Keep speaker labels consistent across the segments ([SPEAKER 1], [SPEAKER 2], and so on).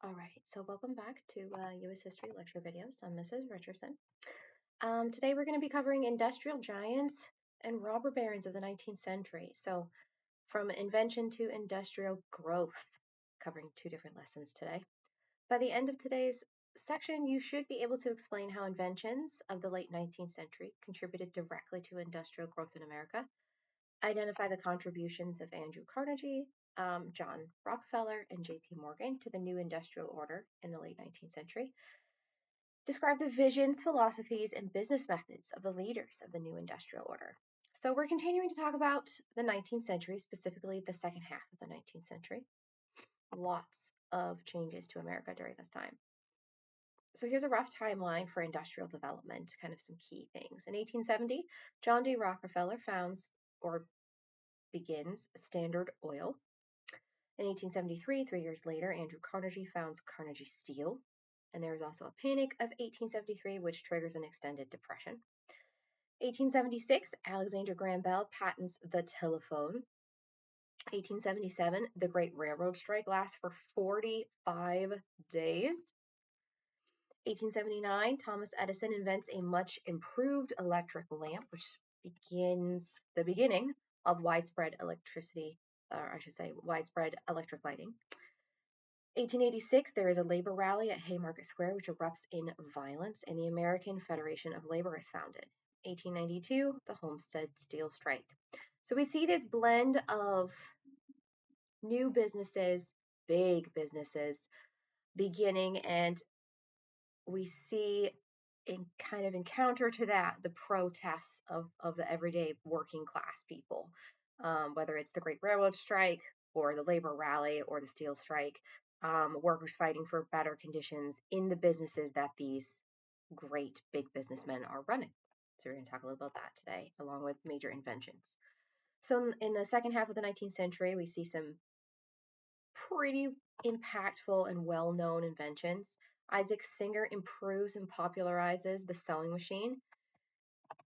[SPEAKER 1] All right, so welcome back to U.S. History Lecture Videos. I'm Mrs. Richardson. Today we're going to be covering industrial giants and robber barons of the 19th century. So from invention to industrial growth, covering two different lessons today. By the end of today's section, you should be able to explain how inventions of the late 19th century contributed directly to industrial growth in America, identify the contributions of Andrew Carnegie, John Rockefeller, and J.P. Morgan to the new industrial order in the late 19th century. Describe the visions, philosophies, and business methods of the leaders of the new industrial order. So we're continuing to talk about the 19th century, specifically the second half of the 19th century. Lots of changes to America during this time. So here's a rough timeline for industrial development, kind of some key things. In 1870, John D. Rockefeller founds or begins Standard Oil. In 1873, 3 years later, Andrew Carnegie founds Carnegie Steel. And there was also a panic of 1873, which triggers an extended depression. 1876, Alexander Graham Bell patents the telephone. 1877, the Great Railroad Strike lasts for 45 days. 1879, Thomas Edison invents a much improved electric lamp, which begins the beginning of widespread electricity, or I should say widespread electric lighting. 1886, there is a labor rally at Haymarket Square, which erupts in violence, and the American Federation of Labor is founded. 1892, the Homestead Steel Strike. So we see this blend of new businesses, big businesses, beginning, and we see in kind of encounter to that the protests of the everyday working class people, whether it's the Great Railroad Strike or the labor rally or the steel strike, workers fighting for better conditions in the businesses that these great big businessmen are running. So we're going to talk a little about that today, along with major inventions. So in the second half of the 19th century, we see some pretty impactful and well-known inventions. Isaac Singer improves and popularizes the sewing machine,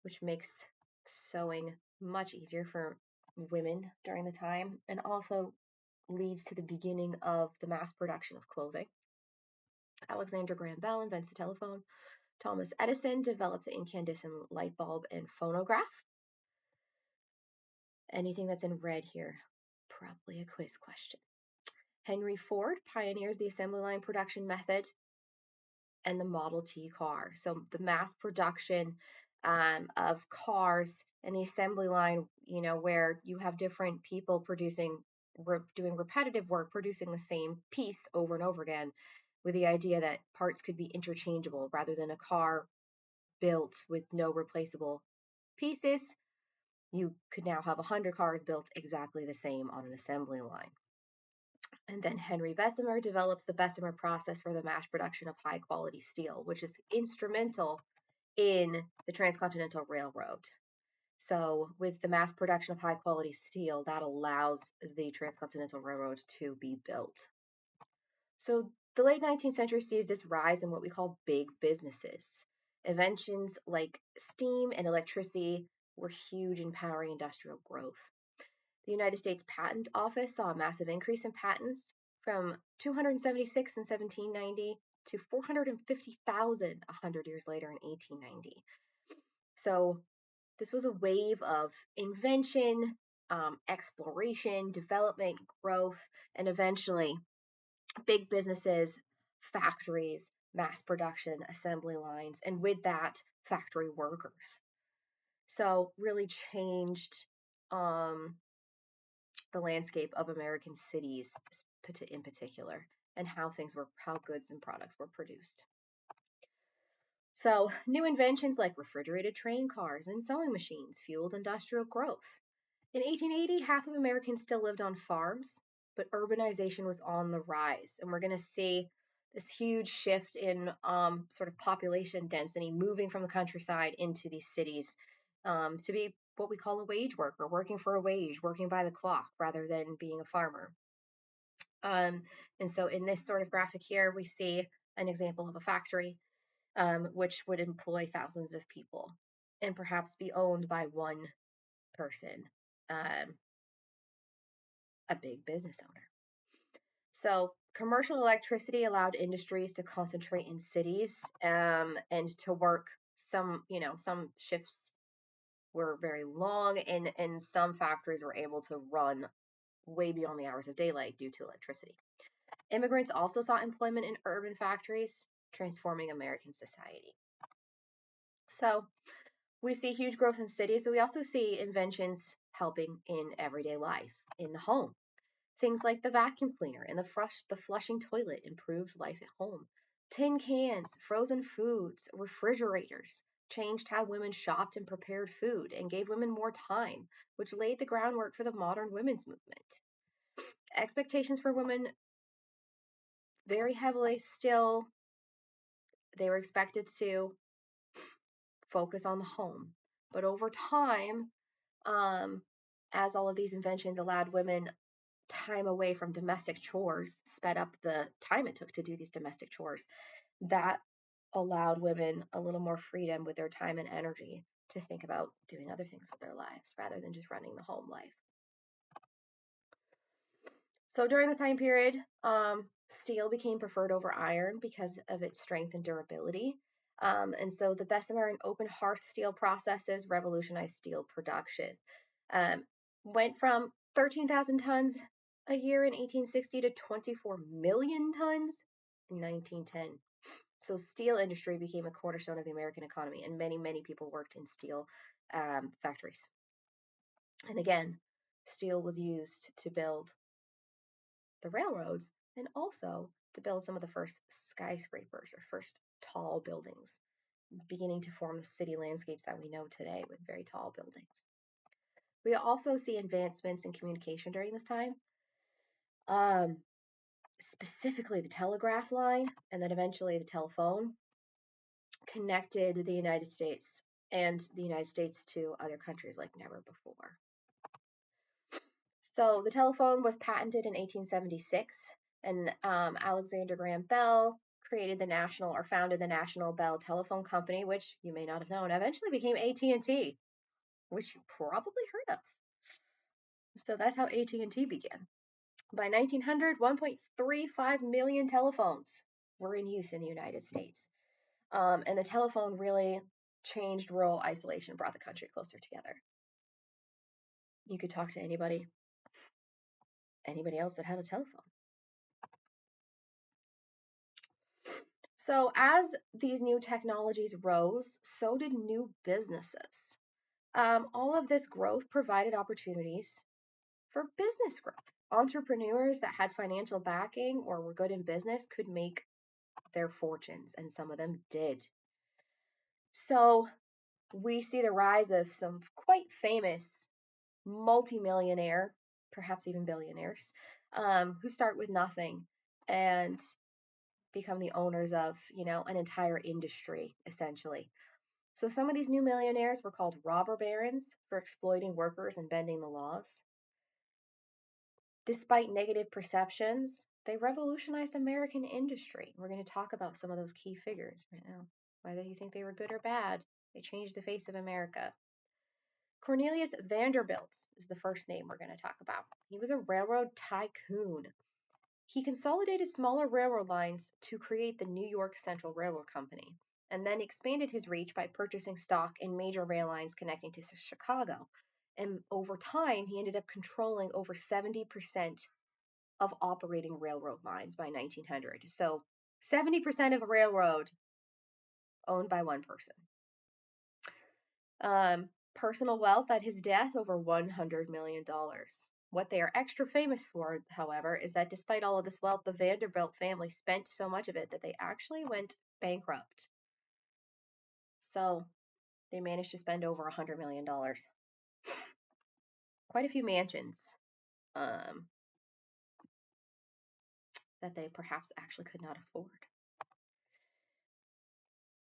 [SPEAKER 1] which makes sewing much easier for women during the time, and also leads to the beginning of the mass production of clothing. Alexander Graham Bell invents the telephone. Thomas Edison develops the incandescent light bulb and phonograph. Anything that's in red here, probably a quiz question. Henry Ford pioneers the assembly line production method and the Model T car. So the mass production of cars and the assembly line, where you have different people doing repetitive work, producing the same piece over and over again, with the idea that parts could be interchangeable rather than a car built with no replaceable pieces. You could now have 100 cars built exactly the same on an assembly line. And then Henry Bessemer develops the Bessemer process for the mass production of high quality steel, which is instrumental in the Transcontinental Railroad. So with the mass production of high quality steel, that allows the Transcontinental Railroad to be built. So the late 19th century sees this rise in what we call big businesses. Inventions like steam and electricity were huge in powering industrial growth. The United States Patent Office saw a massive increase in patents from 276 in 1790 to 450,000 100 years later in 1890. So this was a wave of invention, exploration, development, growth, and eventually big businesses, factories, mass production, assembly lines, and with that, factory workers. So really changed the landscape of American cities in particular, and how goods and products were produced. So new inventions like refrigerated train cars and sewing machines fueled industrial growth. In 1880, half of Americans still lived on farms, but urbanization was on the rise, and we're going to see this huge shift in sort of population density moving from the countryside into these cities to be what we call a wage worker, working for a wage, working by the clock rather than being a farmer. And so in this sort of graphic here, we see an example of a factory which would employ thousands of people and perhaps be owned by one person, a big business owner. So Commercial electricity allowed industries to concentrate in cities, and to work some shifts were very long, and some factories were able to run way beyond the hours of daylight due to electricity. Immigrants also sought employment in urban factories, transforming American society. So we see huge growth in cities, but we also see inventions helping in everyday life, in the home. Things like the vacuum cleaner and the flushing toilet improved life at home. Tin cans, frozen foods, refrigerators changed how women shopped and prepared food and gave women more time, which laid the groundwork for the modern women's movement. Expectations for women very heavily still, they were expected to focus on the home. But over time, um, as all of these inventions allowed women time away from domestic chores, sped up the time it took to do these domestic chores, that allowed women a little more freedom with their time and energy to think about doing other things with their lives rather than just running the home life. So during this time period, steel became preferred over iron because of its strength and durability. And so the Bessemer and open hearth steel processes revolutionized steel production. Um, Went from 13,000 tons a year in 1860 to 24 million tons in 1910. So steel industry became a cornerstone of the American economy, and many, many people worked in steel factories. And again, steel was used to build the railroads and also to build some of the first skyscrapers or first tall buildings, beginning to form the city landscapes that we know today with very tall buildings. We also see advancements in communication during this time, um, specifically the telegraph line and then eventually the telephone connected the United States to other countries like never before. So the telephone was patented in 1876, and Alexander Graham Bell created the national or founded the National Bell Telephone Company, which you may not have known, eventually became AT&T, which you probably heard of. So that's how AT&T began. By 1900, 1.35 million telephones were in use in the United States. And the telephone really changed rural isolation, brought the country closer together. You could talk to anybody else that had a telephone. So as these new technologies rose, so did new businesses. All of this growth provided opportunities for business growth. Entrepreneurs that had financial backing or were good in business could make their fortunes, and some of them did. So we see the rise of some quite famous multimillionaire, perhaps even billionaires, who start with nothing and become the owners of, an entire industry, essentially. So some of these new millionaires were called robber barons for exploiting workers and bending the laws. Despite negative perceptions, they revolutionized American industry. We're going to talk about some of those key figures right now. Whether you think they were good or bad, they changed the face of America. Cornelius Vanderbilt is the first name we're going to talk about. He was a railroad tycoon. He consolidated smaller railroad lines to create the New York Central Railroad Company, and then expanded his reach by purchasing stock in major rail lines connecting to Chicago. And over time, he ended up controlling over 70% of operating railroad lines by 1900. So 70% of the railroad owned by one person. Personal wealth at his death, over $100 million. What they are extra famous for, however, is that despite all of this wealth, the Vanderbilt family spent so much of it that they actually went bankrupt. So they managed to spend over $100 million. Quite a few mansions that they perhaps actually could not afford.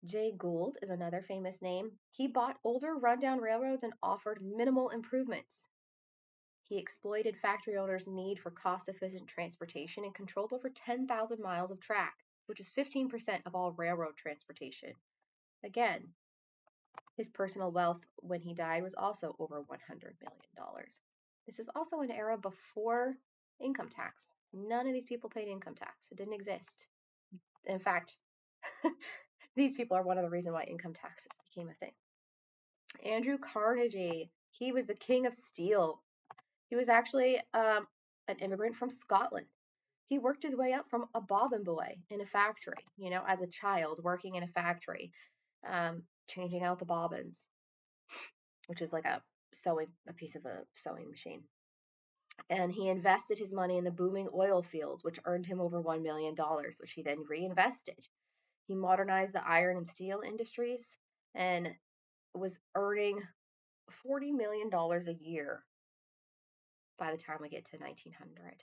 [SPEAKER 1] Jay Gould is another famous name. He bought older rundown railroads and offered minimal improvements. He exploited factory owners' need for cost-efficient transportation and controlled over 10,000 miles of track, which is 15% of all railroad transportation. Again, his personal wealth when he died was also over $100 million. This is also an era before income tax. None of these people paid income tax. It didn't exist. In fact, these people are one of the reasons why income taxes became a thing. Andrew Carnegie, he was the king of steel. He was actually an immigrant from Scotland. He worked his way up from a bobbin boy in a factory, as a child working in a factory, changing out the bobbins, which is like a piece of a sewing machine. And he invested his money in the booming oil fields, which earned him over $1 million, which he then reinvested. He modernized the iron and steel industries and was earning $40 million a year by the time we get to 1900.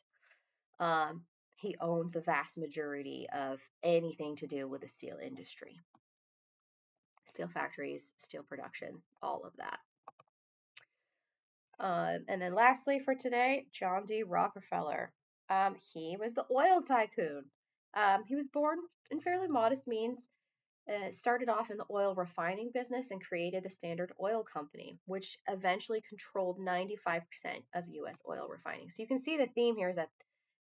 [SPEAKER 1] Um, he owned the vast majority of anything to do with the steel industry, steel factories, steel production, all of that. And then lastly for today, John D. Rockefeller. He was the oil tycoon. He was born in fairly modest means, started off in the oil refining business and created the Standard Oil Company, which eventually controlled 95% of U.S. oil refining. So you can see the theme here is that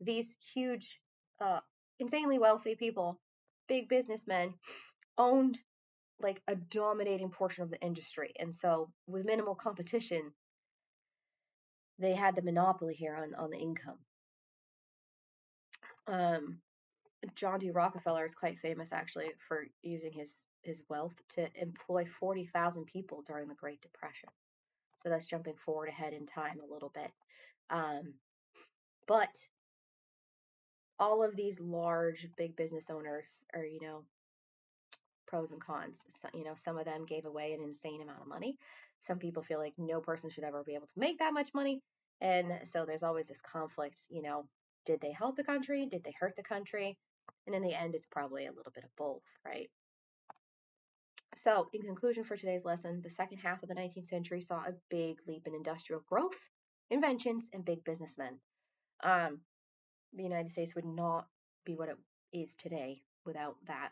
[SPEAKER 1] these huge, uh, insanely wealthy people, big businessmen, owned like a dominating portion of the industry. And so with minimal competition, they had the monopoly here on the income. Um, John D. Rockefeller is quite famous actually for using his wealth to employ 40,000 people during the Great Depression. So that's jumping forward ahead in time a little bit. But all of these large, big business owners are, pros and cons. Some of them gave away an insane amount of money. Some people feel like no person should ever be able to make that much money. And so there's always this conflict, did they help the country? Did they hurt the country? And in the end, it's probably a little bit of both, right? So, in conclusion for today's lesson, the second half of the 19th century saw a big leap in industrial growth, inventions, and big businessmen. Um, the United States would not be what it is today without that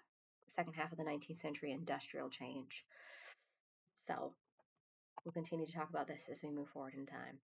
[SPEAKER 1] second half of the 19th century industrial change. So, we'll continue to talk about this as we move forward in time.